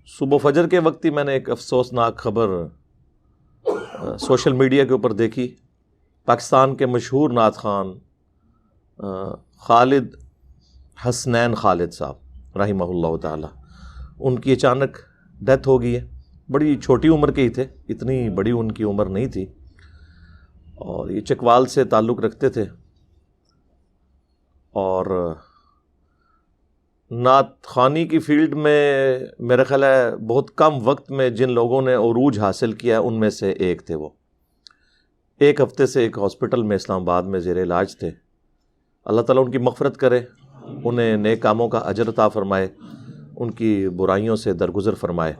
صبح فجر کے وقت ہی میں نے ایک افسوسناک خبر سوشل میڈیا کے اوپر دیکھی. پاکستان کے مشہور نعت خوان خالد حسنین خالد صاحب رحمہ اللہ تعالی، ان کی اچانک ڈیتھ ہو گئی ہے. بڑی چھوٹی عمر کے ہی تھے، اتنی بڑی ان کی عمر نہیں تھی، اور یہ چکوال سے تعلق رکھتے تھے. اور نعت خوانی کی فیلڈ میں میرا خیال ہے بہت کم وقت میں جن لوگوں نے عروج حاصل کیا ان میں سے ایک تھے. وہ ایک ہفتے سے ایک ہاسپٹل میں اسلام آباد میں زیر علاج تھے. اللہ تعالیٰ ان کی مغفرت کرے، انہیں نیک کاموں کا اجر عطا فرمائے، ان کی برائیوں سے درگزر فرمائے،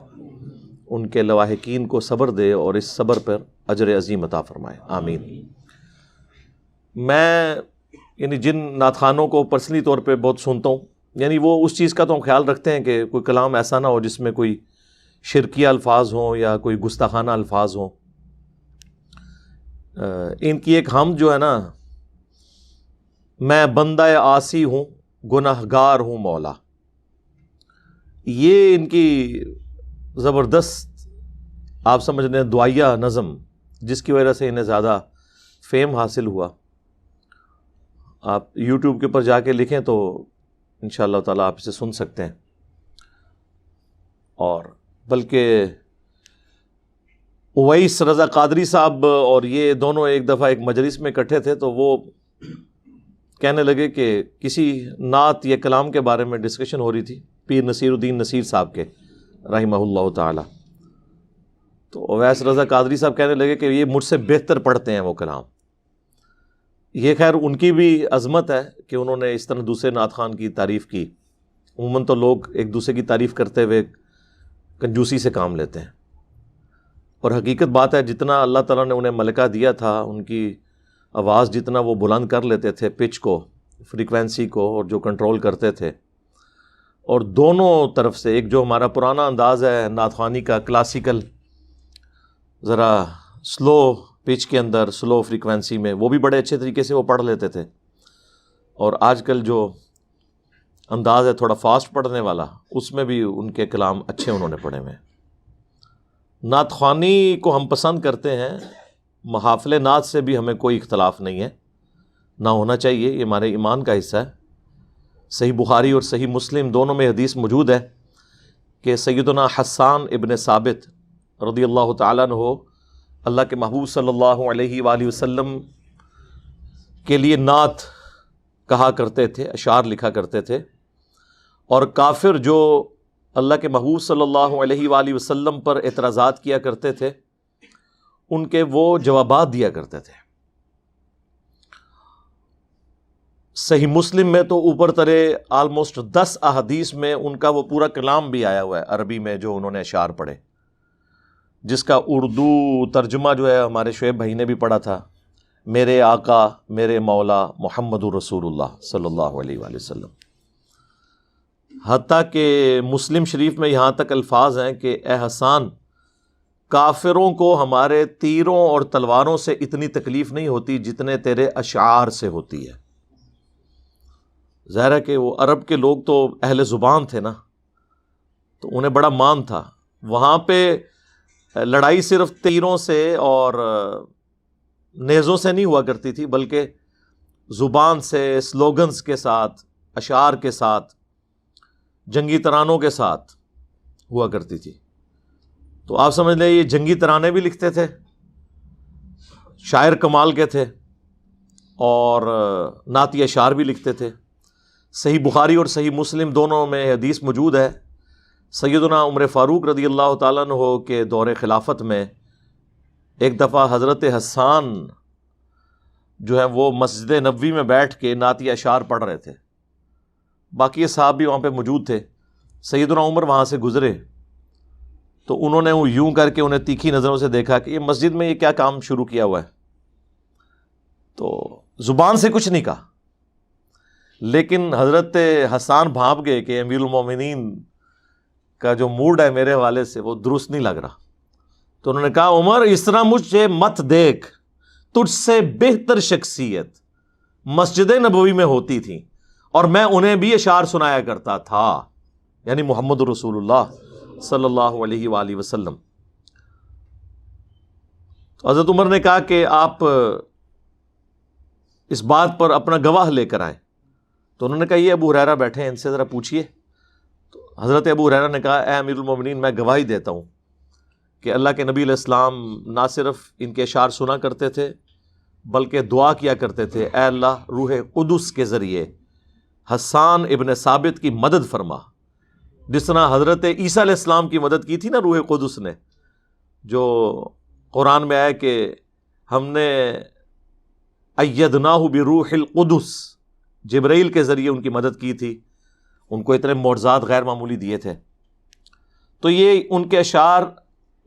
ان کے لواحقین کو صبر دے اور اس صبر پر اجر عظیم عطا فرمائے، آمین. میں یعنی جن نعت خوانوں کو پرسنلی طور پہ بہت سنتا ہوں، یعنی وہ اس چیز کا تو خیال رکھتے ہیں کہ کوئی کلام ایسا نہ ہو جس میں کوئی شرکیہ الفاظ ہوں یا کوئی گستاخانہ الفاظ ہوں. ان کی ایک حمد جو ہے نا، میں بندہ عاصی ہوں گنہگار ہوں مولا، یہ ان کی زبردست آپ سمجھ لیں دعائیہ نظم، جس کی وجہ سے انہیں زیادہ فیم حاصل ہوا. آپ یوٹیوب کے اوپر جا کے لکھیں تو انشاءاللہ تعالیٰ آپ اسے سن سکتے ہیں. اور بلکہ اویس رضا قادری صاحب اور یہ دونوں ایک دفعہ ایک مجلس میں اکٹھے تھے، تو وہ کہنے لگے کہ کسی نعت یا کلام کے بارے میں ڈسکشن ہو رہی تھی پیر نصیر الدین نصیر صاحب کے رحمہ اللہ تعالی. تو اویس رضا قادری صاحب کہنے لگے کہ یہ مجھ سے بہتر پڑھتے ہیں وہ کلام. یہ خیر ان کی بھی عظمت ہے کہ انہوں نے اس طرح دوسرے نعت خوان کی تعریف کی. عموماً تو لوگ ایک دوسرے کی تعریف کرتے ہوئے کنجوسی سے کام لیتے ہیں، اور حقیقت بات ہے جتنا اللہ تعالیٰ نے انہیں ملکہ دیا تھا، ان کی آواز جتنا وہ بلند کر لیتے تھے، پچ کو، فریکوینسی کو، اور جو کنٹرول کرتے تھے، اور دونوں طرف سے ایک جو ہمارا پرانا انداز ہے نعت خوانی کا کلاسیکل، ذرا سلو پچ کے اندر سلو فریکوینسی میں، وہ بھی بڑے اچھے طریقے سے وہ پڑھ لیتے تھے. اور آج کل جو انداز ہے تھوڑا فاسٹ پڑھنے والا، اس میں بھی ان کے کلام اچھے انہوں نے پڑھے ہوئے. نعت خوانی کو ہم پسند کرتے ہیں، محافل نعت سے بھی ہمیں کوئی اختلاف نہیں ہے، نہ ہونا چاہیے، یہ ہمارے ایمان کا حصہ ہے. صحیح بخاری اور صحیح مسلم دونوں میں حدیث موجود ہے کہ سیدنا حسان ابن ثابت رضی اللہ تعالیٰ عنہ اللہ کے محبوب صلی اللہ علیہ وآلہ وسلم کے لیے نعت کہا کرتے تھے، اشعار لکھا کرتے تھے، اور کافر جو اللہ کے محبوب صلی اللہ علیہ وآلہ وسلم پر اعتراضات کیا کرتے تھے، ان کے وہ جوابات دیا کرتے تھے. صحیح مسلم میں تو اوپر ترے آلموسٹ 10 احادیث میں ان کا وہ پورا کلام بھی آیا ہوا ہے عربی میں، جو انہوں نے اشعار پڑھے، جس کا اردو ترجمہ جو ہے ہمارے شعیب بھائی نے بھی پڑھا تھا، میرے آقا میرے مولا محمد رسول اللہ صلی اللہ علیہ وآلہ وسلم. حتیٰ کہ مسلم شریف میں یہاں تک الفاظ ہیں کہ اے حسان، کافروں کو ہمارے تیروں اور تلواروں سے اتنی تکلیف نہیں ہوتی جتنے تیرے اشعار سے ہوتی ہے. ظاہر ہے کہ وہ عرب کے لوگ تو اہل زبان تھے نا، تو انہیں بڑا مان تھا. وہاں پہ لڑائی صرف تیروں سے اور نیزوں سے نہیں ہوا کرتی تھی، بلکہ زبان سے، سلوگنز کے ساتھ، اشعار کے ساتھ، جنگی ترانوں کے ساتھ ہوا کرتی تھی. تو آپ سمجھ لیں یہ جنگی ترانے بھی لکھتے تھے، شاعر کمال کے تھے، اور نعتی اشعار بھی لکھتے تھے. صحیح بخاری اور صحیح مسلم دونوں میں حدیث موجود ہے. سیدنا عمر فاروق رضی اللہ تعالیٰ عنہ کے دور خلافت میں ایک دفعہ حضرت حسان جو ہے وہ مسجد نبوی میں بیٹھ کے نعتی اشعار پڑھ رہے تھے. باقی صحابہ بھی وہاں پہ موجود تھے. سیدنا عمر وہاں سے گزرے تو انہوں نے یوں کر کے انہیں تیکھی نظروں سے دیکھا کہ یہ مسجد میں یہ کیا کام شروع کیا ہوا ہے. تو زبان سے کچھ نہیں کہا، لیکن حضرت حسان بھانپ گئے کہ امیر المومنین کا جو موڈ ہے میرے حوالے سے وہ درست نہیں لگ رہا. تو انہوں نے کہا عمر اس طرح مجھے مت دیکھ، تجھ سے بہتر شخصیت مسجد نبوی میں ہوتی تھی اور میں انہیں بھی اشعار سنایا کرتا تھا، یعنی محمد رسول اللہ صلی اللہ علیہ وآلہ وسلم. تو حضرت عمر نے کہا کہ آپ اس بات پر اپنا گواہ لے کر آئیں. تو انہوں نے کہا یہ ابو ہریرہ بیٹھے ہیں، ان سے ذرا پوچھیے. تو حضرت ابو ہریرہ نے کہا اے امیر المومنین، میں گواہی دیتا ہوں کہ اللہ کے نبی علیہ السلام نہ صرف ان کے اشعار سنا کرتے تھے بلکہ دعا کیا کرتے تھے، اے اللہ روح قدس کے ذریعے حسان ابن ثابت کی مدد فرما. جس طرح حضرت عیسیٰ علیہ السلام کی مدد کی تھی نا روح قدس نے، جو قرآن میں آیا کہ ہم نے ایدناہ بروح القدس، جبرائیل کے ذریعے ان کی مدد کی تھی، ان کو اتنے معجزات غیر معمولی دیے تھے. تو یہ ان کے اشعار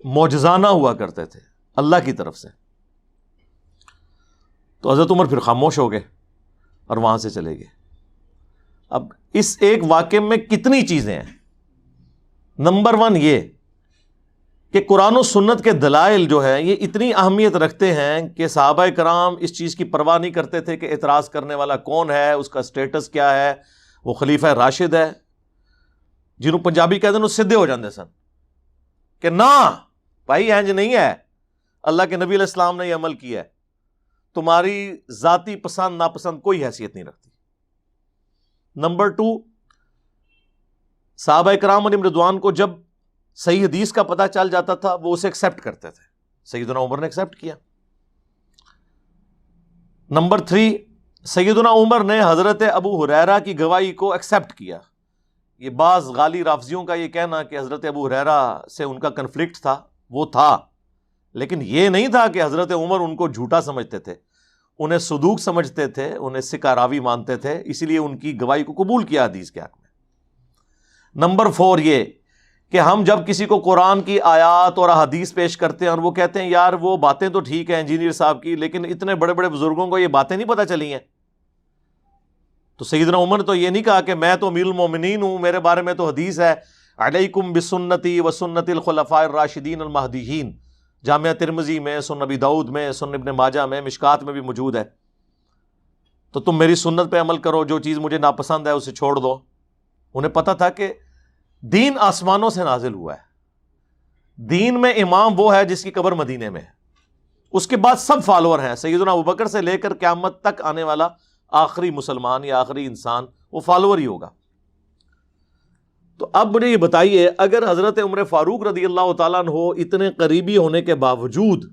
معجزانہ ہوا کرتے تھے اللہ کی طرف سے. تو حضرت عمر پھر خاموش ہو گئے اور وہاں سے چلے گئے. اب اس ایک واقعے میں کتنی چیزیں ہیں. نمبر 1 یہ کہ قرآن و سنت کے دلائل جو ہیں یہ اتنی اہمیت رکھتے ہیں کہ صحابہ کرام اس چیز کی پرواہ نہیں کرتے تھے کہ اعتراض کرنے والا کون ہے، اس کا سٹیٹس کیا ہے، وہ خلیفہ راشد ہے، جنہوں پنجابی کہتے ہیں وہ سدھے ہو جاندے سن کہ نہ بھائی اینج نہیں ہے، اللہ کے نبی علیہ السلام نے یہ عمل کیا ہے، تمہاری ذاتی پسند ناپسند کوئی حیثیت نہیں رکھتی. نمبر 2، صحابہ کرام علیہم رضوان کو جب صحیح حدیث کا پتہ چل جاتا تھا وہ اسے ایکسیپٹ کرتے تھے. سیدنا عمر نے ایکسیپٹ کیا. نمبر 3، سیدنا عمر نے حضرت ابو ہریرہ کی گواہی کو ایکسیپٹ کیا. یہ بعض غالی رافضیوں کا یہ کہنا کہ حضرت ابو ہریرہ سے ان کا کنفلکٹ تھا، وہ تھا، لیکن یہ نہیں تھا کہ حضرت عمر ان کو جھوٹا سمجھتے تھے، انہیں صدوق سمجھتے تھے، انہیں ثقہ راوی مانتے تھے، اسی لیے ان کی گواہی کو قبول کیا حدیث کے حق میں. نمبر 4 یہ کہ ہم جب کسی کو قرآن کی آیات اور احادیث پیش کرتے ہیں اور وہ کہتے ہیں یار وہ باتیں تو ٹھیک ہیں انجینئر صاحب کی، لیکن اتنے بڑے بڑے بزرگوں کو یہ باتیں نہیں پتہ چلی ہیں. تو سیدنا عمر نے تو یہ نہیں کہا کہ میں تو امیر المومنین ہوں، میرے بارے میں تو حدیث ہے علیکم بسنتی وسنت الخلفاء الراشدین المہدیین، جامعہ ترمذی میں، سنن ابی داؤد میں، سنن ابن ماجہ میں، مشکات میں بھی موجود ہے. تو تم میری سنت پہ عمل کرو، جو چیز مجھے ناپسند ہے اسے چھوڑ دو. انہیں پتہ تھا کہ دین آسمانوں سے نازل ہوا ہے، دین میں امام وہ ہے جس کی قبر مدینے میں ہے، اس کے بعد سب فالوور ہیں. سیدنا ابوبکر سے لے کر قیامت تک آنے والا آخری مسلمان یا آخری انسان وہ فالوور ہی ہوگا. تو اب مجھے یہ بتائیے، اگر حضرت عمر فاروق رضی اللہ تعالیٰ عنہ اتنے قریبی ہونے کے باوجود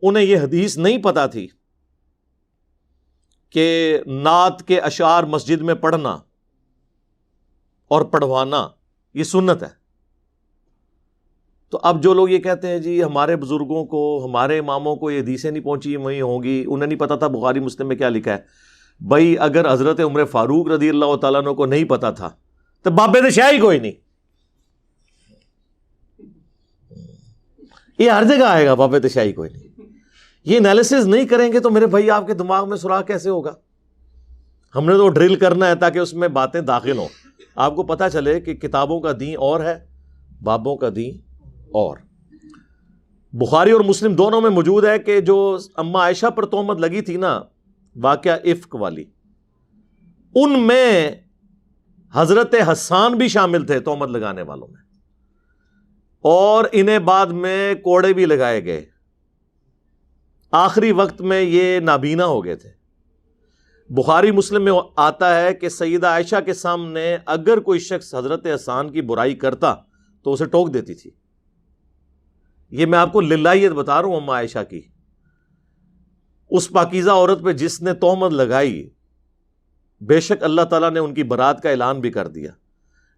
انہیں یہ حدیث نہیں پتہ تھی کہ نعت کے اشعار مسجد میں پڑھنا اور پڑھوانا یہ سنت ہے، تو اب جو لوگ یہ کہتے ہیں جی ہمارے بزرگوں کو، ہمارے اماموں کو یہ حدیثیں نہیں پہنچی، وہیں ہوں گی، انہیں نہیں پتا تھا بخاری مسلم میں کیا لکھا ہے. بھائی اگر حضرت عمر فاروق رضی اللہ تعالیٰ عنہ کو نہیں پتا تھا تو بابے تو شاہ ہی کوئی نہیں. یہ ہر جگہ آئے گا بابے تو شاہی کوئی نہیں. یہ انالیسز نہیں کریں گے تو میرے بھائی آپ کے دماغ میں سراغ کیسے ہوگا؟ ہم نے تو ڈرل کرنا ہے تاکہ اس میں باتیں داخل ہوں، آپ کو پتہ چلے کہ کتابوں کا دین اور ہے، بابوں کا دین اور. بخاری اور مسلم دونوں میں موجود ہے کہ جو اما عائشہ پر تہمت لگی تھی نا، واقعہ افک والی، ان میں حضرت حسان بھی شامل تھے تہمت لگانے والوں میں، اور انہیں بعد میں کوڑے بھی لگائے گئے. آخری وقت میں یہ نابینا ہو گئے تھے. بخاری مسلم میں آتا ہے کہ سیدہ عائشہ کے سامنے اگر کوئی شخص حضرت حسان کی برائی کرتا تو اسے ٹوک دیتی تھی. یہ میں آپ کو للہیت بتا رہا ہوں اما عائشہ کی. اس پاکیزہ عورت پہ جس نے تہمت لگائی، بے شک اللہ تعالیٰ نے ان کی برات کا اعلان بھی کر دیا،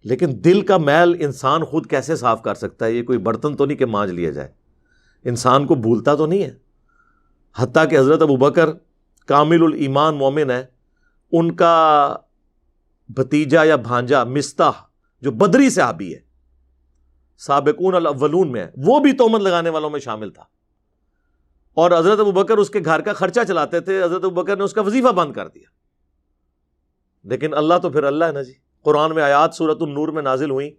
لیکن دل کا میل انسان خود کیسے صاف کر سکتا ہے؟ یہ کوئی برتن تو نہیں کہ مانج لیا جائے، انسان کو بھولتا تو نہیں ہے. حتیٰ کہ حضرت ابوبکر کامل الایمان مومن ہے، ان کا بھتیجا یا بھانجا مستح جو بدری صحابی ہے، سابقون الاولون میں ہے، وہ بھی تہمت لگانے والوں میں شامل تھا. اور حضرت ابوبکر اس کے گھر کا خرچہ چلاتے تھے، حضرت ابوبکر نے اس کا وظیفہ بند کر دیا. لیکن اللہ تو پھر اللہ ہے نا جی. قرآن میں آیات سورۃ النور میں نازل ہوئیں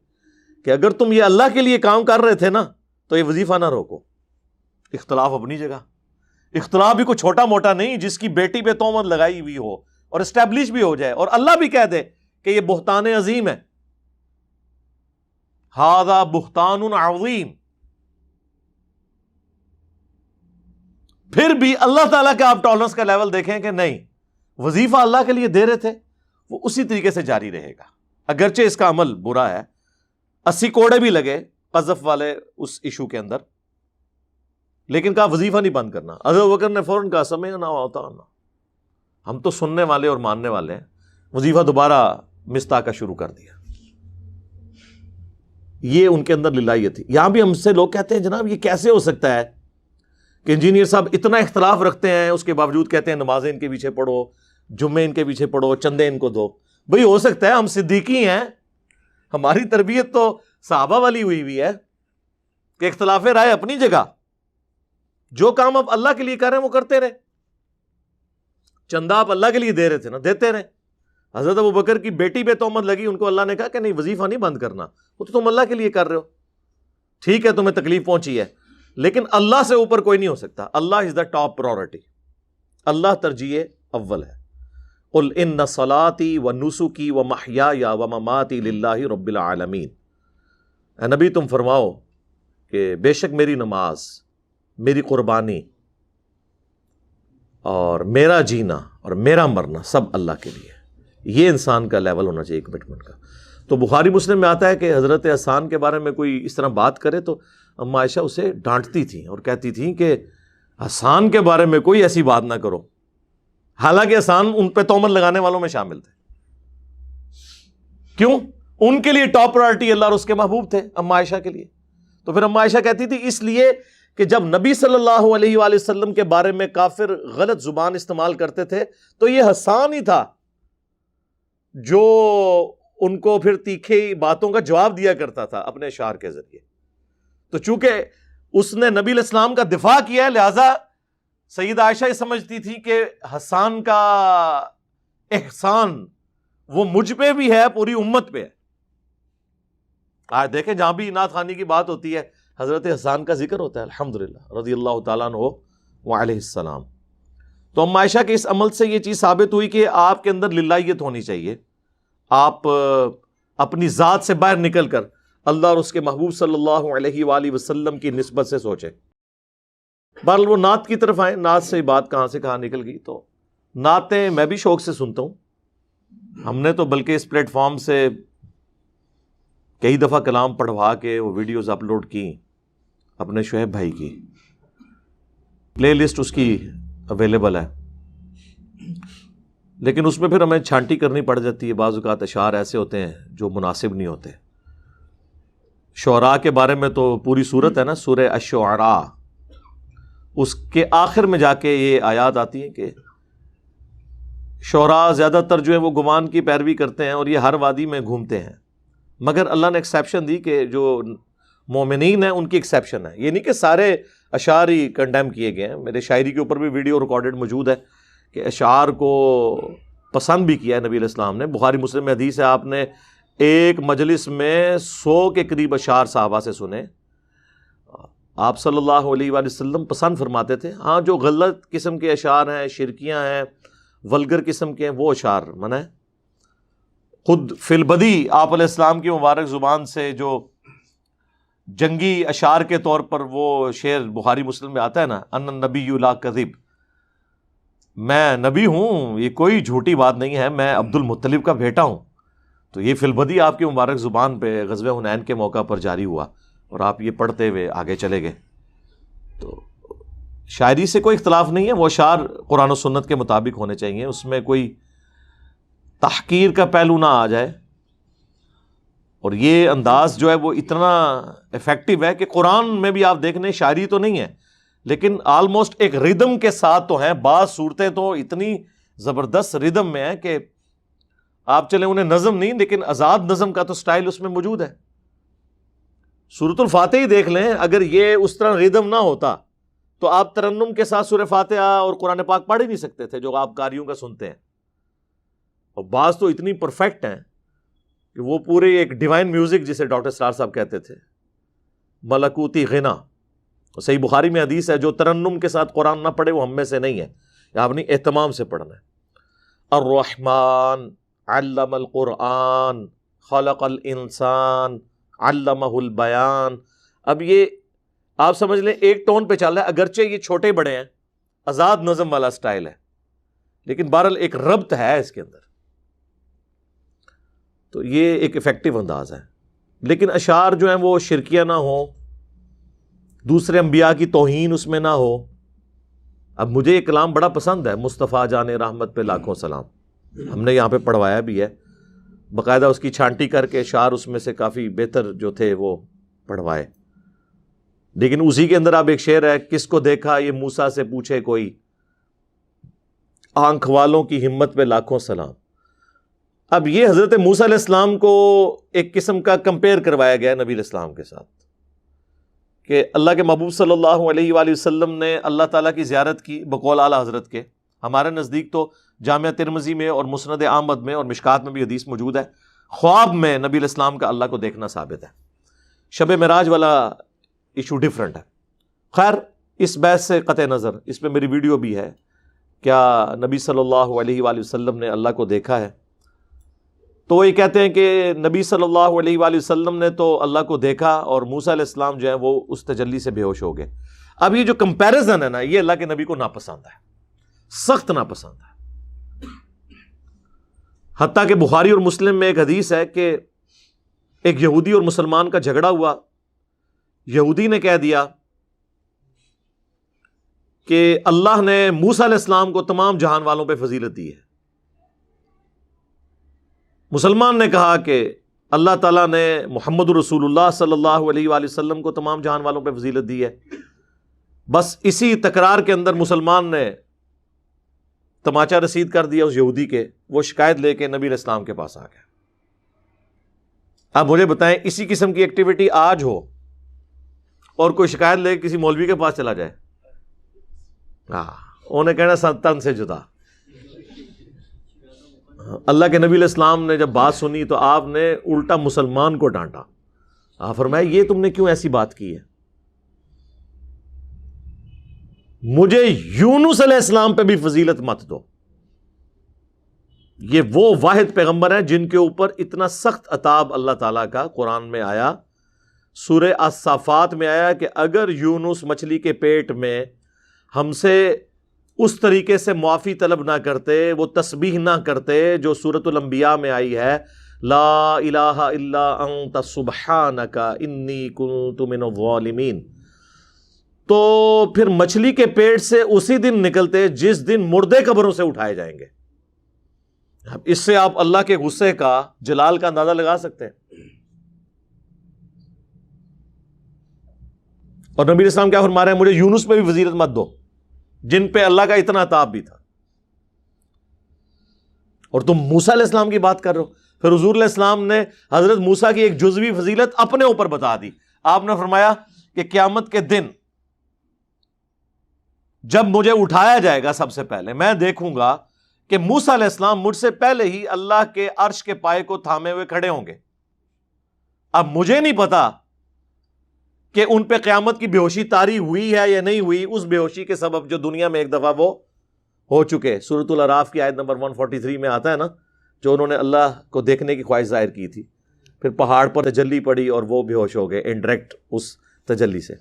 کہ اگر تم یہ اللہ کے لیے کام کر رہے تھے نا تو یہ وظیفہ نہ روکو. اختلاف اپنی جگہ، اختلاف بھی کوئی چھوٹا موٹا نہیں، جس کی بیٹی پہ تہمت لگائی ہوئی ہو اور اسٹیبلش بھی ہو جائے اور اللہ بھی کہہ دے کہ یہ بہتان عظیم ہے. ھذا بہتان عظیم. پھر بھی اللہ تعالیٰ کے آپ ٹالرنس کا لیول دیکھیں کہ نہیں، وظیفہ اللہ کے لیے دے رہے تھے، وہ اسی طریقے سے جاری رہے گا، اگرچہ اس کا عمل برا ہے، 80 کوڑے بھی لگے قذف والے اس ایشو کے اندر، لیکن کہا وظیفہ نہیں بند کرنا. حضرت ابوبکر نے فوراً کہا سمعنا وأطعنا، ہم تو سننے والے اور ماننے والے ہیں. وظیفہ دوبارہ مصداق کا شروع کر دیا. یہ ان کے اندر للہیت تھی. یہاں بھی ہم سے لوگ کہتے ہیں جناب یہ کیسے ہو سکتا ہے کہ انجینئر صاحب اتنا اختلاف رکھتے ہیں، اس کے باوجود کہتے ہیں نمازیں ان کے پیچھے پڑھو، جمعے ان کے پیچھے پڑھو، چندے ان کو دو. بھئی ہو سکتا ہے، ہم صدیقی ہیں، ہماری تربیت تو صحابہ والی ہوئی ہے کہ اختلاف رائے اپنی جگہ، جو کام آپ اللہ کے لیے کر رہے ہیں وہ کرتے رہے. چندہ آپ اللہ کے لیے دے رہے تھے نا، دیتے رہے. حضرت ابوبکر کی بیٹی پہ تہمت لگی، ان کو اللہ نے کہا کہ نہیں وظیفہ نہیں بند کرنا، وہ تو تم اللہ کے لیے کر رہے ہو، ٹھیک ہے تمہیں تکلیف پہنچی ہے، لیکن اللہ سے اوپر کوئی نہیں ہو سکتا. اللہ از دا ٹاپ پرائورٹی، اللہ ترجیح اول ہے. قل ان صلاتی و نسکی و محیای و مماتی للہ رب العالمین. اے نبی تم فرماؤ کہ بے شک میری نماز، میری قربانی اور میرا جینا اور میرا مرنا سب اللہ کے لیے. یہ انسان کا لیول ہونا چاہیے کمٹمنٹ کا. تو بخاری مسلم میں آتا ہے کہ حضرت حسان کے بارے میں کوئی اس طرح بات کرے تو اما عائشہ اسے ڈانٹتی تھیں اور کہتی تھیں کہ حسان کے بارے میں کوئی ایسی بات نہ کرو، حالانکہ حسان ان پہ تہمت لگانے والوں میں شامل تھے. کیوں؟ ان کے لیے ٹاپ پرائورٹی اللہ اور اس کے محبوب تھے اما عائشہ کے لیے. تو پھر اما عائشہ کہتی تھی اس لیے کہ جب نبی صلی اللہ علیہ وآلہ وسلم کے بارے میں کافر غلط زبان استعمال کرتے تھے تو یہ حسان ہی تھا جو ان کو پھر تیکھے باتوں کا جواب دیا کرتا تھا اپنے اشعار کے ذریعے. تو چونکہ اس نے نبی علیہ السلام کا دفاع کیا ہے، لہذا سیدہ عائشہ یہ سمجھتی تھی کہ حسان کا احسان وہ مجھ پہ بھی ہے، پوری امت پہ ہے. آج دیکھیں جہاں بھی نعت خوانی کی بات ہوتی ہے حضرت حسان کا ذکر ہوتا ہے، الحمدللہ رضی اللہ تعالیٰ عنہ وعلیہ السلام. تو اما عائشہ کے اس عمل سے یہ چیز ثابت ہوئی کہ آپ کے اندر للہیت ہونی چاہیے. آپ اپنی ذات سے باہر نکل کر اللہ اور اس کے محبوب صلی اللہ علیہ وآلہ وسلم کی نسبت سے سوچیں. بہرحال وہ نعت کی طرف آئیں. نعت سے بات کہاں سے کہاں نکل گئی. تو نعتیں میں بھی شوق سے سنتا ہوں. ہم نے تو بلکہ اس پلیٹ فارم سے کئی دفعہ کلام پڑھوا کے وہ ویڈیوز اپلوڈ کی اپنے شعیب بھائی کی. پلے لسٹ اس کی اویلیبل ہے، لیکن اس میں پھر ہمیں چھانٹی کرنی پڑ جاتی ہے. بعض اوقات اشعار ایسے ہوتے ہیں جو مناسب نہیں ہوتے. شعراء کے بارے میں تو پوری صورت ہے نا، سورہ الشعراء، اس کے آخر میں جا کے یہ آیات آتی ہیں کہ شعراء زیادہ تر جو ہے وہ گمان کی پیروی کرتے ہیں اور یہ ہر وادی میں گھومتے ہیں، مگر اللہ نے ایکسیپشن دی کہ جو مومنین ہیں ان کی ایکسیپشن ہے. یہ نہیں کہ سارے اشعار ہی کنڈیم کیے گئے ہیں. میرے شاعری کے اوپر بھی ویڈیو ریکارڈڈ موجود ہے کہ اشعار کو پسند بھی کیا ہے نبی علیہ السلام نے. بخاری مسلم میں حدیث ہے آپ نے ایک مجلس میں 100 کے قریب اشعار صحابہ سے سنے. آپ صلی اللہ علیہ وآلہ وسلم پسند فرماتے تھے. ہاں جو غلط قسم کے اشعار ہیں، شرکیاں ہیں، ولگر قسم کے ہیں، وہ اشعار منع ہے. خود فی البدی آپ علیہ السلام کی مبارک زبان سے جو جنگی اشعار کے طور پر وہ شعر بخاری مسلم میں آتا ہے نا، ان النبی لا کذب، میں نبی ہوں، یہ کوئی جھوٹی بات نہیں ہے، میں عبد المطلب کا بیٹا ہوں. تو یہ فی البدی آپ کی مبارک زبان پہ غزوہ حنین کے موقع پر جاری ہوا اور آپ یہ پڑھتے ہوئے آگے چلے گئے. تو شاعری سے کوئی اختلاف نہیں ہے، وہ اشعار قرآن و سنت کے مطابق ہونے چاہیے، اس میں کوئی تحقیر کا پہلو نہ آ جائے. اور یہ انداز جو ہے وہ اتنا افیکٹو ہے کہ قرآن میں بھی آپ دیکھ لیں شاعری تو نہیں ہے لیکن آلموسٹ ایک ردم کے ساتھ تو ہیں. بعض صورتیں تو اتنی زبردست ردم میں ہیں کہ آپ چلیں انہیں نظم نہیں لیکن آزاد نظم کا تو سٹائل اس میں موجود ہے. سورۃ الفاتحہ ہی دیکھ لیں، اگر یہ اس طرح ردم نہ ہوتا تو آپ ترنم کے ساتھ سورہ فاتحہ اور قرآن پاک پڑھ ہی نہیں سکتے تھے جو آپ قاریوں کا سنتے ہیں. اور بعض تو اتنی پرفیکٹ ہیں کہ وہ پورے ایک ڈیوائن میوزک جسے ڈاکٹر اسرار صاحب کہتے تھے، ملکوتی غنا. صحیح بخاری میں حدیث ہے جو ترنم کے ساتھ قرآن نہ پڑھے وہ ہم میں سے نہیں ہے، یا اپنی اہتمام سے پڑھنا ہے. الرحمن علم القرآن خلق الانسان علمہ البیان. اب یہ آپ سمجھ لیں ایک ٹون پہ چل رہا ہے، اگرچہ یہ چھوٹے بڑے ہیں، آزاد نظم والا سٹائل ہے، لیکن بہرحال ایک ربط ہے اس کے اندر. تو یہ ایک افیکٹو انداز ہے. لیکن اشعار جو ہیں وہ شرکیہ نہ ہوں، دوسرے انبیاء کی توہین اس میں نہ ہو. اب مجھے یہ کلام بڑا پسند ہے، مصطفیٰ جان رحمت پہ لاکھوں سلام. ہم نے یہاں پہ پڑھوایا بھی ہے، باقاعدہ اس کی چھانٹی کر کے اشعار اس میں سے کافی بہتر جو تھے وہ پڑھوائے. لیکن اسی کے اندر اب ایک شعر ہے، کس کو دیکھا یہ موسیٰ سے پوچھے کوئی، آنکھ والوں کی ہمت پہ لاکھوں سلام. اب یہ حضرت موسیٰ علیہ السلام کو ایک قسم کا کمپیئر کروایا گیا نبی علیہ السلام کے ساتھ، کہ اللہ کے محبوب صلی اللہ علیہ وآلہ وسلم نے اللہ تعالیٰ کی زیارت کی بقول اعلیٰ حضرت کے. ہمارے نزدیک تو جامعہ ترمذی میں اور مسند احمد میں اور مشکات میں بھی حدیث موجود ہے، خواب میں نبی علیہ السلام کا اللہ کو دیکھنا ثابت ہے. شب معراج والا ایشو ڈیفرنٹ ہے. خیر اس بحث سے قطع نظر، اس پہ میری ویڈیو بھی ہے، کیا نبی صلی اللہ علیہ وآلہ وسلم نے اللہ کو دیکھا ہے؟ تو وہ یہ کہتے ہیں کہ نبی صلی اللہ علیہ وآلہ وسلم نے تو اللہ کو دیکھا اور موسیٰ علیہ السلام جو ہے وہ اس تجلی سے بے ہوش ہو گئے. اب یہ جو کمپیریزن ہے نا، یہ اللہ کے نبی کو ناپسند ہے، سخت ناپسند ہے. حتیٰ کہ بخاری اور مسلم میں ایک حدیث ہے کہ ایک یہودی اور مسلمان کا جھگڑا ہوا. یہودی نے کہہ دیا کہ اللہ نے موسیٰ علیہ السلام کو تمام جہان والوں پہ فضیلت دی ہے. مسلمان نے کہا کہ اللہ تعالیٰ نے محمد رسول اللہ صلی اللہ علیہ وآلہ وسلم کو تمام جہان والوں پہ فضیلت دی ہے. بس اسی تکرار کے اندر مسلمان نے تماچا رسید کر دیا اس یہودی کے. وہ شکایت لے کے نبی علیہ السلام کے پاس آ گیا. اب مجھے بتائیں اسی قسم کی ایکٹیویٹی آج ہو اور کوئی شکایت لے کسی مولوی کے پاس چلا جائے، انہیں کہنا تن سے جدا. اللہ کے نبی علیہ السلام نے جب بات سنی تو آپ نے الٹا مسلمان کو ڈانٹا. آپ فرمایا یہ تم نے کیوں ایسی بات کی ہے؟ مجھے یونس علیہ السلام پہ بھی فضیلت مت دو. یہ وہ واحد پیغمبر ہیں جن کے اوپر اتنا سخت عتاب اللہ تعالیٰ کا قرآن میں آیا. سورہ الصافات میں آیا کہ اگر یونس مچھلی کے پیٹ میں ہم سے اس طریقے سے معافی طلب نہ کرتے، وہ تسبیح نہ کرتے جو سورۃ الانبیاء میں آئی ہے، لا الہ الا انت سبحانک انی کنت من الظالمین، تو پھر مچھلی کے پیٹ سے اسی دن نکلتے جس دن مردے قبروں سے اٹھائے جائیں گے. اب اس سے آپ اللہ کے غصے کا، جلال کا اندازہ لگا سکتے ہیں. اور نبی علیہ السلام کیا فرما رہے ہیں؟ مجھے یونس پہ بھی فضیلت مت دو جن پہ اللہ کا اتنا عتاب بھی تھا. اور تم موسیٰ علیہ السلام کی بات کر رہے ہو. پھر حضور علیہ السلام نے حضرت موسیٰ کی ایک جزوی فضیلت اپنے اوپر بتا دی. آپ نے فرمایا کہ قیامت کے دن جب مجھے اٹھایا جائے گا سب سے پہلے میں دیکھوں گا کہ موسیٰ علیہ السلام مجھ سے پہلے ہی اللہ کے عرش کے پائے کو تھامے ہوئے کھڑے ہوں گے. اب مجھے نہیں پتا کہ ان پہ قیامت کی بے ہوشی طاری ہوئی ہے یا نہیں ہوئی، اس بے ہوشی کے سبب جو دنیا میں ایک دفعہ وہ ہو چکے. سورۃ الاعراف کی آیت نمبر 143 میں آتا ہے نا، جو انہوں نے اللہ کو دیکھنے کی خواہش ظاہر کی تھی، پھر پہاڑ پر تجلی پڑی اور وہ بے ہوش ہو گئے انڈائریکٹ اس تجلی سے.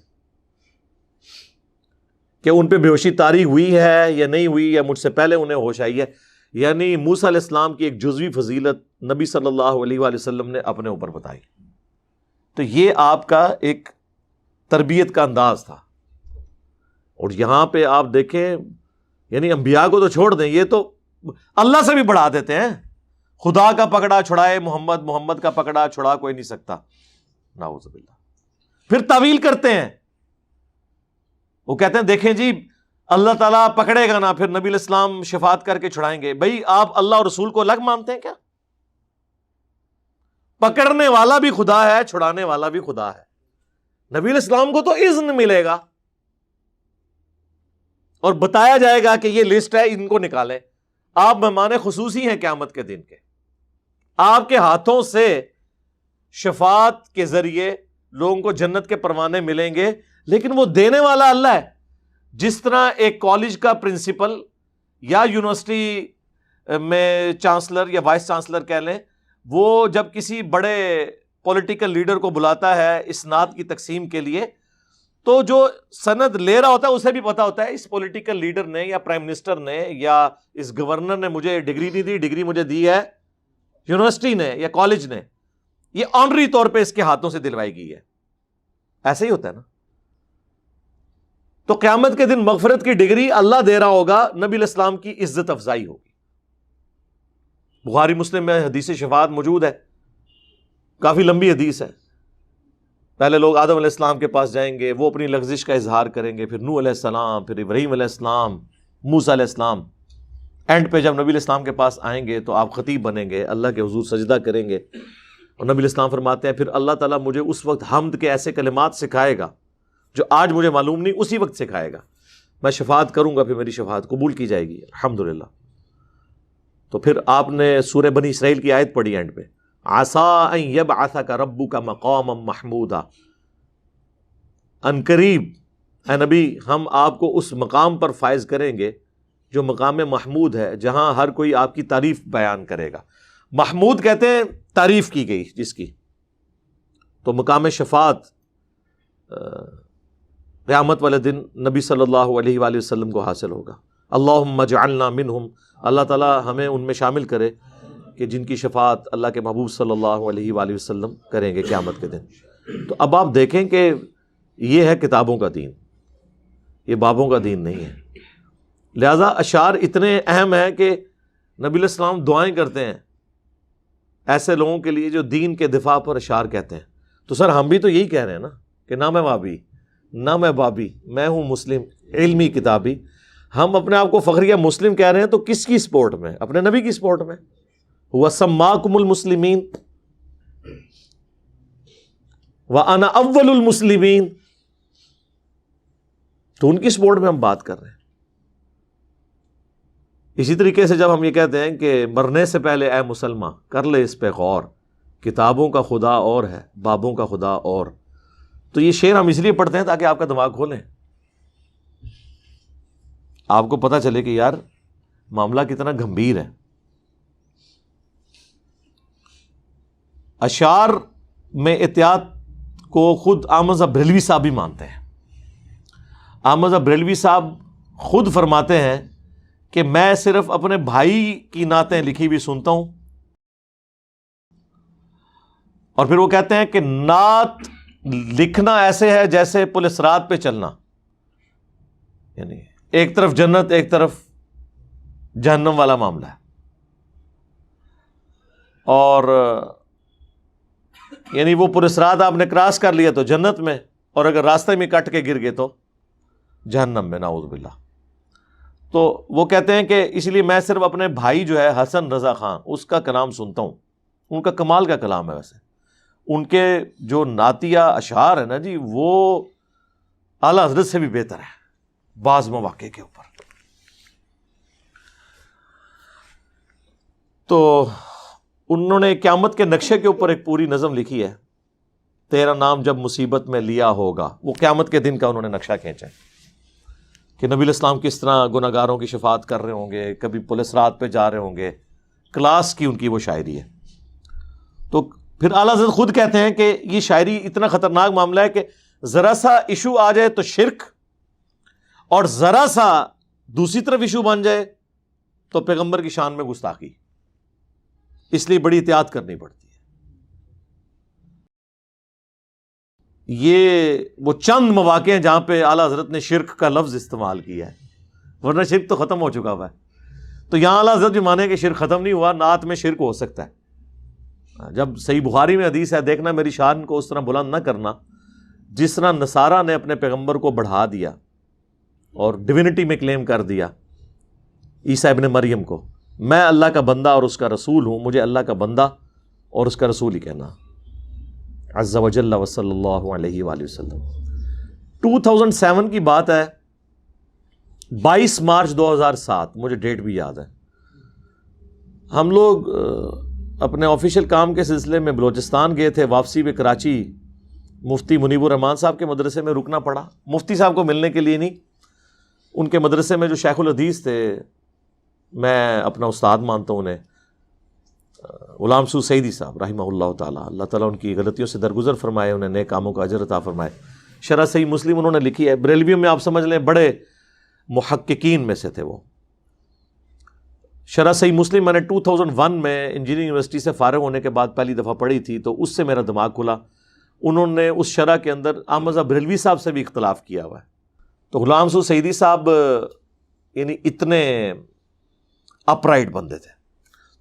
کہ ان پہ بے ہوشی طاری ہوئی ہے یا نہیں ہوئی، یا مجھ سے پہلے انہیں ہوش آئی ہے. یعنی موسیٰ علیہ السلام کی ایک جزوی فضیلت نبی صلی اللہ علیہ وآلہ وسلم نے اپنے اوپر بتائی. تو یہ آپ کا ایک تربیت کا انداز تھا. اور یہاں پہ آپ دیکھیں، یعنی انبیاء کو تو چھوڑ دیں، یہ تو اللہ سے بھی بڑھا دیتے ہیں. خدا کا پکڑا چھڑائے محمد، محمد کا پکڑا چھڑا کوئی نہیں سکتا. نعوذ باللہ. پھر تعویل کرتے ہیں، وہ کہتے ہیں دیکھیں جی اللہ تعالیٰ پکڑے گا نا، پھر نبی علیہ السلام شفاعت کر کے چھڑائیں گے. بھائی آپ اللہ اور رسول کو الگ مانتے ہیں کیا؟ پکڑنے والا بھی خدا ہے، چھڑانے والا بھی خدا ہے. نبی علیہ السلام کو تو اذن ملے گا اور بتایا جائے گا کہ یہ لسٹ ہے، ان کو نکالیں. آپ مہمان خصوصی ہیں قیامت کے دن کے. آپ کے ہاتھوں سے شفاعت کے ذریعے لوگوں کو جنت کے پروانے ملیں گے، لیکن وہ دینے والا اللہ ہے. جس طرح ایک کالج کا پرنسپل یا یونیورسٹی میں چانسلر یا وائس چانسلر کہہ لیں، وہ جب کسی بڑے پولیٹیکل لیڈر کو بلاتا ہے اسناد کی تقسیم کے لیے تو جو سند لے رہا ہوتا ہے اسے بھی پتا ہوتا ہے اس پولیٹیکل لیڈر نے یا پرائم منسٹر نے یا اس گورنر نے مجھے ڈگری نہیں دی، ڈگری مجھے دی ہے یونیورسٹی نے یا کالج نے، یہ آنری طور پہ اس کے ہاتھوں سے دلوائی گئی ہے. ایسے ہی ہوتا ہے نا. تو قیامت کے دن مغفرت کی ڈگری اللہ دے رہا ہوگا، نبی علیہ السلام کی عزت افزائی ہوگی. بخاری مسلم میں حدیث شفاعت موجود ہے، کافی لمبی حدیث ہے. پہلے لوگ آدم علیہ السلام کے پاس جائیں گے، وہ اپنی لغزش کا اظہار کریں گے، پھر نوح علیہ السلام، پھر ابراہیم علیہ السلام، موسیٰ علیہ السلام. اینڈ پہ جب نبی علیہ السلام کے پاس آئیں گے تو آپ خطیب بنیں گے، اللہ کے حضور سجدہ کریں گے، اور نبی علیہ السلام فرماتے ہیں پھر اللہ تعالیٰ مجھے اس وقت حمد کے ایسے کلمات سکھائے گا جو آج مجھے معلوم نہیں، اسی وقت سکھائے گا. میں شفاعت کروں گا، پھر میری شفاعت قبول کی جائے گی الحمدللہ. تو پھر آپ نے سورہ بنی اسرائیل کی آیت پڑھی اینڈ پہ، عَسَىٰ أَن يَبْعَثَكَ رَبُّكَ مَقَامًا مَحْمُودًا. ان قریب اے نبی ہم آپ کو اس مقام پر فائز کریں گے جو مقام محمود ہے، جہاں ہر کوئی آپ کی تعریف بیان کرے گا. محمود کہتے ہیں تعریف کی گئی جس کی. تو مقام شفاعت قیامت والے دن نبی صلی اللہ علیہ وآلہ وسلم کو حاصل ہوگا. اللہم اجعلنا منہم، اللہ تعالیٰ ہمیں ان میں شامل کرے کہ جن کی شفاعت اللہ کے محبوب صلی اللہ علیہ وآلہ وسلم کریں گے قیامت کے دن. تو اب آپ دیکھیں کہ یہ ہے کتابوں کا دین، یہ بابوں کا دین نہیں ہے. لہذا اشعار اتنے اہم ہیں کہ نبی علیہ السلام دعائیں کرتے ہیں ایسے لوگوں کے لیے جو دین کے دفاع پر اشعار کہتے ہیں. تو سر ہم بھی تو یہی کہہ رہے ہیں نا کہ نہ میں وابی نہ میں بابی، میں ہوں مسلم علمی کتابی. ہم اپنے آپ کو فخریہ مسلم کہہ رہے ہیں تو کس کی سپورٹ میں؟ اپنے نبی کی سپورٹ میں. وَسَمَّاكُمُ الْمُسْلِمِينَ وَأَنَا أَوَّلُ الْمُسْلِمِينَ. تو ان کی سپورٹ میں ہم بات کر رہے ہیں. اسی طریقے سے جب ہم یہ کہتے ہیں کہ مرنے سے پہلے اے مسلمان کر لے اس پہ غور، کتابوں کا خدا اور ہے بابوں کا خدا اور، تو یہ شعر ہم اس لیے پڑھتے ہیں تاکہ آپ کا دماغ کھولیں، آپ کو پتہ چلے کہ یار معاملہ کتنا گمبھیر ہے. اشعار میں احتیاط کو خود احمد رضا بریلوی صاحب بھی مانتے ہیں. احمد رضا بریلوی صاحب خود فرماتے ہیں کہ میں صرف اپنے بھائی کی نعتیں لکھی بھی سنتا ہوں، اور پھر وہ کہتے ہیں کہ نعت لکھنا ایسے ہے جیسے پولیس رات پہ چلنا، یعنی ایک طرف جنت ایک طرف جہنم والا معاملہ ہے. اور یعنی وہ پولیس رات آپ نے کراس کر لیا تو جنت میں، اور اگر راستے میں کٹ کے گر گئے تو جہنم میں نعوذ باللہ. تو وہ کہتے ہیں کہ اس لیے میں صرف اپنے بھائی جو ہے حسن رضا خان اس کا کلام سنتا ہوں. ان کا کمال کا کلام ہے، ویسے ان کے جو نعتیہ اشعار ہیں نا جی، وہ اعلیٰ حضرت سے بھی بہتر ہے بعض مواقع کے اوپر. تو انہوں نے قیامت کے نقشے کے اوپر ایک پوری نظم لکھی ہے، تیرا نام جب مصیبت میں لیا ہوگا. وہ قیامت کے دن کا انہوں نے نقشہ کھینچا ہے کہ نبی علیہ السلام کس طرح گناہگاروں کی شفاعت کر رہے ہوں گے، کبھی پولیس رات پہ جا رہے ہوں گے. کلاس کی ان کی وہ شاعری ہے. تو پھر اعلیٰ حضرت خود کہتے ہیں کہ یہ شاعری اتنا خطرناک معاملہ ہے کہ ذرا سا ایشو آ جائے تو شرک، اور ذرا سا دوسری طرف ایشو بن جائے تو پیغمبر کی شان میں گستاخی. اس لیے بڑی احتیاط کرنی پڑتی ہے. یہ وہ چند مواقع ہیں جہاں پہ اعلیٰ حضرت نے شرک کا لفظ استعمال کیا ہے، ورنہ شرک تو ختم ہو چکا ہوا ہے. تو یہاں اعلیٰ حضرت بھی مانے کہ شرک ختم نہیں ہوا، نعت میں شرک ہو سکتا ہے. جب صحیح بخاری میں حدیث ہے، دیکھنا میری شان کو اس طرح بلند نہ کرنا جس طرح نصارہ نے اپنے پیغمبر کو بڑھا دیا اور ڈیوینٹی میں کلیم کر دیا عیسیٰ ابن مریم کو. میں اللہ کا بندہ اور اس کا رسول ہوں، مجھے اللہ کا بندہ اور اس کا رسول ہی کہنا عز و جل و صلی اللہ علیہ وآلہ وسلم. 2007 کی بات ہے، 22 مارچ 2007، مجھے ڈیٹ بھی یاد ہے. ہم لوگ اپنے آفیشیل کام کے سلسلے میں بلوچستان گئے تھے. واپسی میں کراچی مفتی منیب الرحمان صاحب کے مدرسے میں رکنا پڑا. مفتی صاحب کو ملنے کے لیے نہیں، ان کے مدرسے میں جو شیخ الحدیث تھے، میں اپنا استاد مانتا ہوں انہیں، غلام سو سعیدی صاحب رحمہ اللہ تعالیٰ، اللہ تعالیٰ ان کی غلطیوں سے درگزر فرمائے، انہیں نیک کاموں کا اجر عطا فرمائے. شرح صحیح مسلم انہوں نے لکھی ہے. بریلویوں میں آپ سمجھ لیں بڑے محققین میں سے تھے وہ. شرح صحیح مسلم میں نے 2001 میں انجینئرنگ یونیورسٹی سے فارغ ہونے کے بعد پہلی دفعہ پڑھی تھی، تو اس سے میرا دماغ کھلا. انہوں نے اس شرح کے اندر احمد رضا بریلوی صاحب سے بھی اختلاف کیا ہوا ہے. تو غلام سو سعیدی صاحب یعنی اتنے اپرائٹ بندے تھے،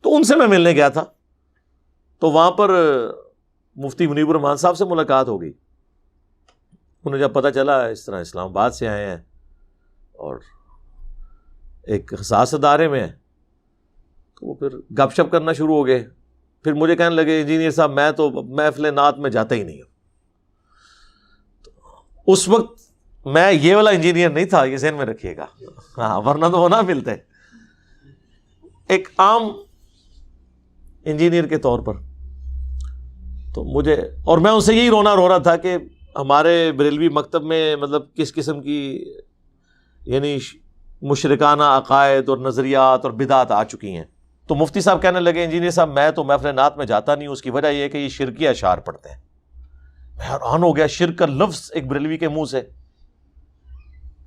تو ان سے میں ملنے گیا تھا. تو وہاں پر مفتی منیب الرحمان صاحب سے ملاقات ہو گئی. انہیں جب پتہ چلا اس طرح اسلام آباد سے آئے ہیں اور ایک حساس ادارے میں ہیں، تو وہ پھر گپ شپ کرنا شروع ہو گئے. پھر مجھے کہنے لگے انجینئر صاحب میں تو محفل نعت میں جاتا ہی نہیں ہوں. اس وقت میں یہ والا انجینئر نہیں تھا، یہ ذہن میں رکھیے گا، ہاں ورنہ تو وہ نہ ملتے. ایک عام انجینئر کے طور پر تو مجھے، اور میں ان سے یہی رونا رو رہا تھا کہ ہمارے بریلوی مکتب میں مطلب کس قسم کی یعنی مشرکانہ عقائد اور نظریات اور بدعات آ چکی ہیں. تو مفتی صاحب کہنے لگے انجینئر صاحب میں تو محفل نعت میں جاتا نہیں ہوں، اس کی وجہ یہ ہے کہ یہ شرکی اشعار پڑھتے ہیں. میں حیران ہو گیا، شرک کا لفظ ایک بریلوی کے منہ سے.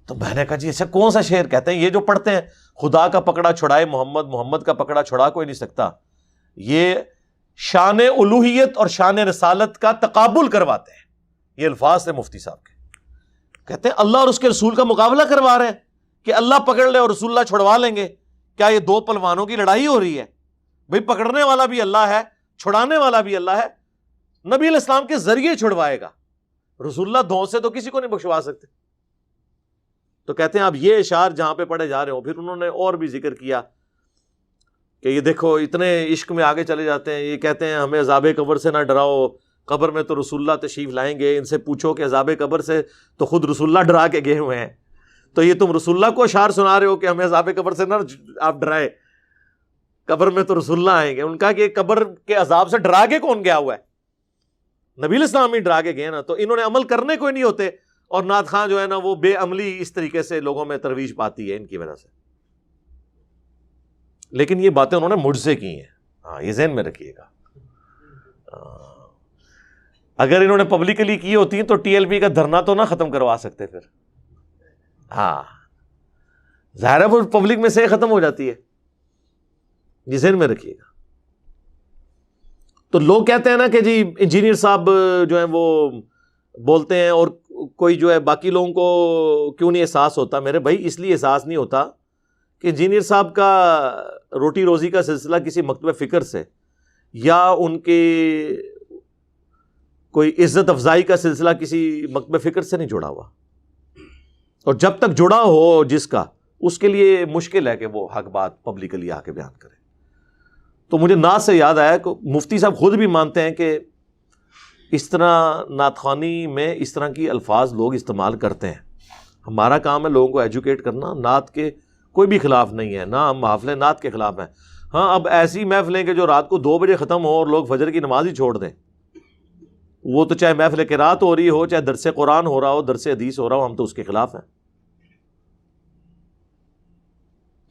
تو میں نے کہا جی اچھا کون سا شعر کہتے ہیں؟ یہ جو پڑھتے ہیں خدا کا پکڑا چھڑائے محمد، محمد کا پکڑا چھڑا کوئی نہیں سکتا. یہ شان الوہیت اور شان رسالت کا تقابل کرواتے ہیں. یہ الفاظ تھے مفتی صاحب کے. کہتے ہیں اللہ اور اس کے رسول کا مقابلہ کروا رہے ہیں کہ اللہ پکڑ لے اور رسول اللہ چھڑوا لیں گے. کیا یہ دو پلوانوں کی لڑائی ہو رہی ہے؟ بھئی پکڑنے والا بھی اللہ ہے، چھڑانے والا بھی اللہ ہے. نبی علیہ السلام کے ذریعے چھڑوائے گا، رسول اللہ دھون سے تو کسی کو نہیں بخشوا سکتے. تو کہتے ہیں اب یہ اشعار جہاں پہ پڑھے جا رہے ہوں. پھر انہوں نے اور بھی ذکر کیا کہ یہ دیکھو اتنے عشق میں آگے چلے جاتے ہیں. یہ کہتے ہیں ہمیں عذاب قبر سے نہ ڈراؤ، قبر میں تو رسول اللہ تشریف لائیں گے. ان سے پوچھو کہ عذاب قبر سے تو خود رسول اللہ ڈرا کے گئے ہوئے ہیں، تو یہ تم رسول اللہ کو اشعار سنا رہے ہو کہ ہمیں عذاب قبر سے نہ آپ ڈرائے، قبر میں تو رسول اللہ آئیں گے. ان کا کہ قبر کے عذاب سے ڈرا کے کون گیا ہوا ہے؟ نبی علیہ السلام ہی ڈرا کے گئے نا. تو انہوں نے عمل کرنے کوئی نہیں ہوتے، اور نعت خواں جو ہے نا وہ بے عملی اس طریقے سے لوگوں میں ترویج پاتی ہے ان کی وجہ سے. لیکن یہ باتیں انہوں نے مجھ سے کی ہیں، ہاں یہ ذہن میں رکھیے گا. اگر انہوں نے پبلکلی کی ہوتی تو ٹی ایل پی کا دھرنا تو نہ ختم کروا سکتے پھر. ہاں ظاہر ہے وہ پبلک میں سے ختم ہو جاتی ہے، یہ ذہن میں رکھیے گا. تو لوگ کہتے ہیں نا کہ جی انجینئر صاحب جو ہیں وہ بولتے ہیں اور کوئی جو ہے باقی لوگوں کو کیوں نہیں احساس ہوتا. میرے بھائی اس لیے احساس نہیں ہوتا کہ انجینئر صاحب کا روٹی روزی کا سلسلہ کسی مکتب فکر سے یا ان کے کوئی عزت افزائی کا سلسلہ کسی مکتب فکر سے نہیں جڑا ہوا. اور جب تک جڑا ہو جس کا، اس کے لیے مشکل ہے کہ وہ حق بات پبلکلی آ کے بیان کرے. تو مجھے نعت سے یاد آیا کہ مفتی صاحب خود بھی مانتے ہیں کہ اس طرح نعت خوانی میں اس طرح کی الفاظ لوگ استعمال کرتے ہیں. ہمارا کام ہے لوگوں کو ایجوکیٹ کرنا. نعت کے کوئی بھی خلاف نہیں ہے، نہ ہم محفل نعت کے خلاف ہیں. ہاں اب ایسی محفلیں کہ جو رات کو 2 بجے ختم ہو اور لوگ فجر کی نماز ہی چھوڑ دیں، وہ تو چاہے محفل قرات ہو رہی ہو، چاہے درس قرآن ہو رہا ہو، درس حدیث ہو رہا ہو، ہم تو اس کے خلاف ہیں.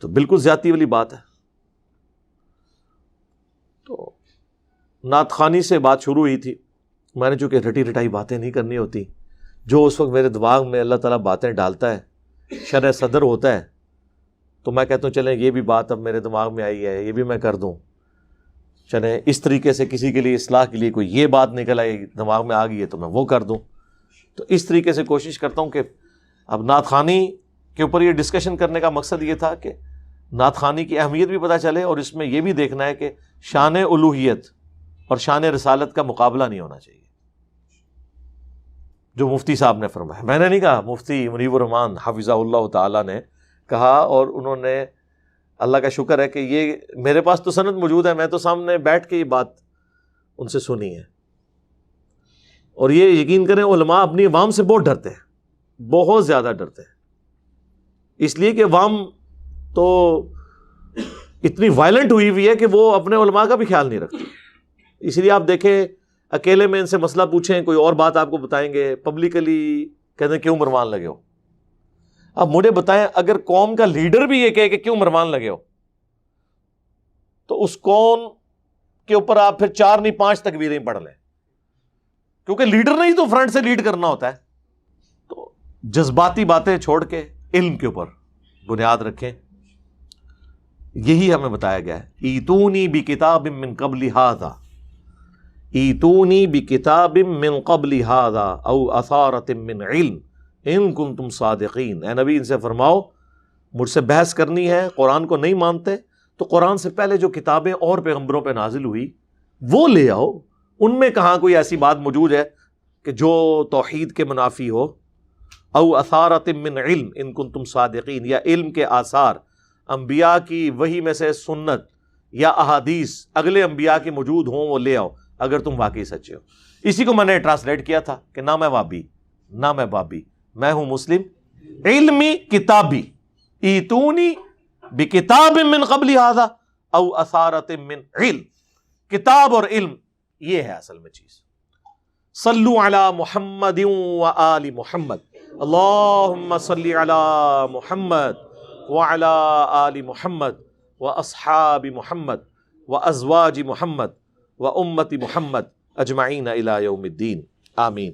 تو بالکل زیادتی والی بات ہے. تو نعت خوانی سے بات شروع ہوئی تھی. میں نے چونکہ رٹی رٹائی باتیں نہیں کرنی ہوتی، جو اس وقت میرے دماغ میں اللہ تعالیٰ باتیں ڈالتا ہے، شرح صدر ہوتا ہے، تو میں کہتا ہوں چلیں یہ بھی بات اب میرے دماغ میں آئی ہے، یہ بھی میں کر دوں. چلیں اس طریقے سے کسی کے لیے اصلاح کے لیے کوئی یہ بات نکل آئی دماغ میں آ گئی ہے تو میں وہ کر دوں. تو اس طریقے سے کوشش کرتا ہوں کہ اب نعت خوانی کے اوپر یہ ڈسکشن کرنے کا مقصد یہ تھا کہ نعت خوانی کی اہمیت بھی پتہ چلے، اور اس میں یہ بھی دیکھنا ہے کہ شان الوہیت اور شان رسالت کا مقابلہ نہیں ہونا چاہیے، جو مفتی صاحب نے فرمایا. میں نے نہیں کہا، مفتی منیب الرحمان حفظہ اللہ تعالیٰ نے کہا، اور انہوں نے اللہ کا شکر ہے کہ یہ میرے پاس تو سند موجود ہے، میں تو سامنے بیٹھ کے یہ بات ان سے سنی ہے. اور یہ یقین کریں علماء اپنی عوام سے بہت ڈرتے ہیں، بہت زیادہ ڈرتے ہیں، اس لیے کہ عوام تو اتنی وائلنٹ ہوئی ہے کہ وہ اپنے علماء کا بھی خیال نہیں رکھتی. اس لیے آپ دیکھیں اکیلے میں ان سے مسئلہ پوچھیں، کوئی اور بات آپ کو بتائیں گے، پبلکلی کہتے ہیں کیوں مروان لگے ہو. اب مجھے بتائیں اگر قوم کا لیڈر بھی یہ کہے کہ کیوں مروان لگے ہو، تو اس قوم کے اوپر آپ پھر 4 نہیں 5 تکبیریں پڑھ لیں، کیونکہ لیڈر نہیں تو فرنٹ سے لیڈ کرنا ہوتا ہے. تو جذباتی باتیں چھوڑ کے علم کے اوپر بنیاد رکھیں. یہی ہمیں بتایا گیا ہے. ایتونی بکتاب من قبل ھذا، ایتونی بکتاب من قبل ھذا او اثارۃ من علم ان کنتم صادقین. اے نبی ان سے فرماؤ مجھ سے بحث کرنی ہے، قرآن کو نہیں مانتے تو قرآن سے پہلے جو کتابیں اور پیغمبروں پہ نازل ہوئی وہ لے آؤ. ان میں کہاں کوئی ایسی بات موجود ہے کہ جو توحید کے منافی ہو. او اثارۃ من علم ان کنتم صادقین، یا علم کے آثار، انبیاء کی وحی میں سے سنت یا احادیث اگلے انبیاء کے موجود ہوں وہ لے آؤ اگر تم واقعی سچے ہو. اسی کو میں نے ٹرانسلیٹ کیا تھا کہ نہ میں وابی نہ میں بابی، میں ہوں مسلم علمی کتابی. ایتونی بکتاب من قبل ھذا او اثارۃ من علم. کتاب اور علم یہ ہے اصل میں چیز. صلو علی محمد و آل محمد، اللہم صلی علی محمد وعلی آل محمد و اصحاب محمد و ازواج محمد و امت محمد اجمعین الی یوم الدین. آمین.